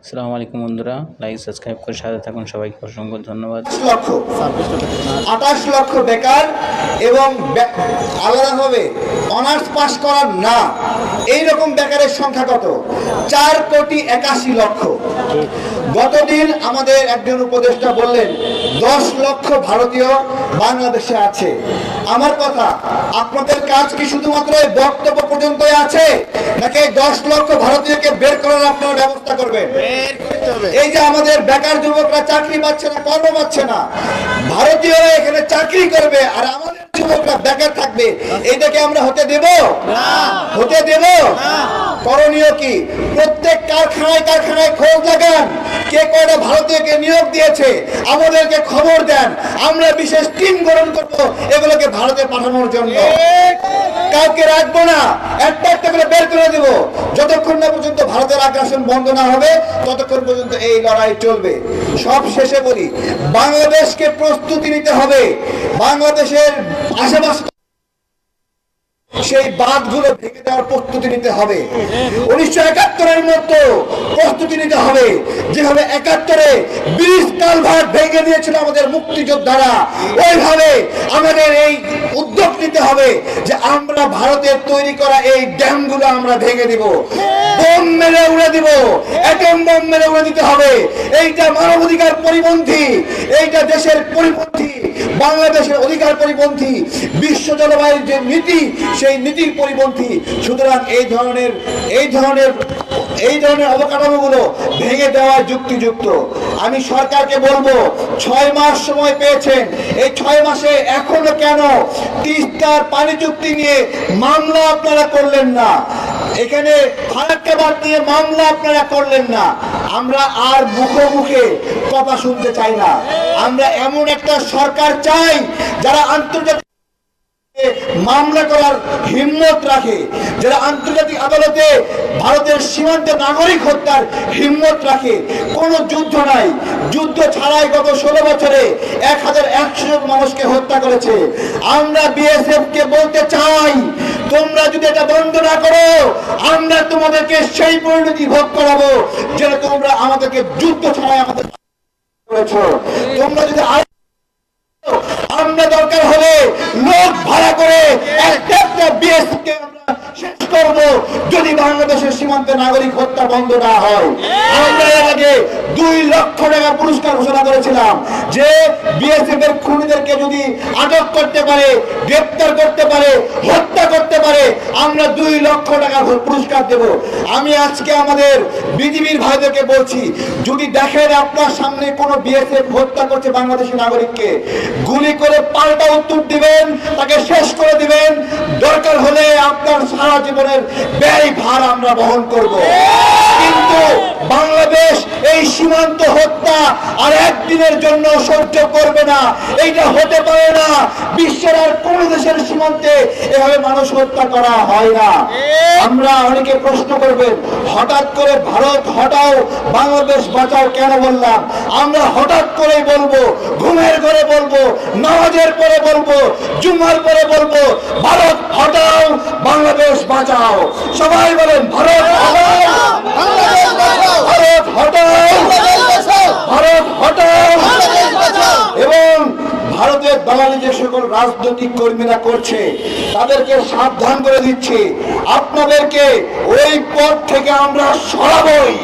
আসসালামু আলাইকুম বন্ধুরা, লাইক সাবস্ক্রাইব করে সাথে থাকুন। সবাইকে অসংখ্য ধন্যবাদ। 28 লক্ষ বেকার এবং আলাদাভাবে অনার্স পাস করার না এইরকম বেকারের সংখ্যা কত? 4,81,00,000। গতদিন আমাদের একজন উপদেষ্টা বললেন 10 লক্ষ ভারতীয় বাংলাদেশে আছে। আমার কথা, আপনাদের কাজ কি শুধুমাত্র এই বক্তব্য পর্যন্তই আছে, নাকি 10 লক্ষ ভারতীয়কে বের করার আপনারা ব্যবস্থা করবেন? এই যে আমাদের বেকার যুবকরা চাকরি পাচ্ছে না, কর্ম পাচ্ছে না, ভারতীয়রা এখানে চাকরি করবে আর আমাদের যুবকরা বেকার থাকবে, এইটাকে আমরা হতে দেব? হতে দেব? করণীয় কি? প্রত্যেক কারখানায় খোঁজ লাগান, কে কয়টা ভারতীয়কে নিয়োগ দিয়েছে আমাদেরকে খবর দেন। আমরা বিশেষ টিম গঠন করবো এগুলোকে ভারতে পাঠানোর জন্য। কাউকে রাখবো না, একটা একটা করে বের করে দেবো। যতক্ষণ না পর্যন্ত ভারতের আগ্রাসন বন্ধ না হবে ততক্ষণ পর্যন্ত এই লড়াই চলবে। সব শেষে বলি, বাংলাদেশকে প্রস্তুতি নিতে হবে। বাংলাদেশের আশেপাশে সেই বাঁধগুলো ভেঙে দেওয়ার প্রস্তুতি নিতে হবে। 1971-এর মতো প্রস্তুতি নিতে হবে, যেভাবে 71-এ ব্রিজ কালভার্ট ভেঙে দিয়েছিল আমাদের মুক্তিযোদ্ধারা, ওইভাবে আমাদের এই উদ্যোগ নিতে হবে যে আমরা ভারতের তৈরি করা এই ড্যামগুলো আমরা ভেঙে দিব, বোম মেরে উড়ে দিব, অ্যাটম বোম মেরে উড়ে দিতে হবে। এইটা মানবাধিকার পরিপন্থী, এইটা দেশের পরিপন্থী, বাংলাদেশের অধিকার পরিপন্থী, বিশ্ব জলবায়ুর যে নীতি সেই নীতির পরিপন্থী। সুতরাং এই ধরনের অবকাঠামোগুলো ভেঙে দেওয়া যুক্তিযুক্ত। আমি সরকারকে বলবো, 6 মাস সময় পেয়েছেন, এই 6 মাসে এখনো কেন তিস্তার পানি চুক্তি নিয়ে মামলা আপনারা করলেন না? এখানে ফারাক্কাবাদ নিয়ে মামলা আপনারা করলেন না? আমরা আর মুখে কথা শুনতে চাই না। আমরা এমন একটা সরকার চাই যারা আন্তর্জাতিক মামলা করার হিম্মত রাখে, যারা আন্তর্জাতিক আদালতে ভারতের সীমান্তে নাগরিক হত্যার হিম্মত রাখে। কোনো যুদ্ধ নাই, যুদ্ধ ছাড়াই গত 16 বছরে 1100 জন মানুষকে হত্যা করেছে। আমরা বিএসএফ কে বলতে চাই, তোমরা যদি এটা বন্ধ না করো, আমরা তোমাদেরকে সেই পরিণতি ভোগ করাবো যেটা তোমরা আমাদেরকে যুদ্ধ ছাড়াই আমাদের করেছো। তোমরা যদি আমরা দরকার হলে লোক ভাড়া করে একটা বিএসএফ কে আমরা শেষ করব যদি বাংলাদেশের সীমান্তে নাগরিক হত্যা বন্ধ না হয়। আমরা এর আগে 2 লক্ষ টাকা পুরস্কার ঘোষণা করেছিলাম যে বিএসএফ এর খুনিদেরকে যদি আটক করতে পারে, গ্রেফতার করতে পারে, হত্যা করতে পারে, আমরা 2 লক্ষ টাকা পুরস্কার দেব। আমি আজকে আমাদের বিজিবির ভাইদেরকে বলছি, যদি দেখেন আপনার সামনে কোনো বিএসএফ হত্যা করছে বাংলাদেশি নাগরিককে, গুলি করে পাল্টা উত্তর দিবেন, তাকে শেষ করে দিবেন। দরকার হলে আপনার সারা জীবনের ব্যয় ভার আমরা বহন করব। কিন্তু বাংলাদেশ এই সীমান্ত হত্যা আর একদিনের জন্য সহ্য করবে না। এইটা হতে পারে না। বিশ্বের আর কোন দেশের সীমান্তে এভাবে মানুষ হত্যা করা হয় না। আমরা অনেকে প্রশ্ন করবেন, হঠাৎ করে ভারত হটাও বাংলাদেশ বাঁচাও কেন বললাম? আমরা হঠাৎ করেই বলবো, ঘুমের ঘরে বলবো, নামাজের পরে বলবো, জুমার পরে বলবো, ভারত হটাও বাংলাদেশ বাঁচাও। সবাই বলেন, ভারত হটাও, ভারত হটাও, ভারত হটাও। এবং ভারতের দালালি যে সকল রাজনৈতিক কর্মীরা করছে তাদেরকে সাবধান করে দিচ্ছি, আপনাদেরকে ওই পথ থেকে আমরা সরাবই।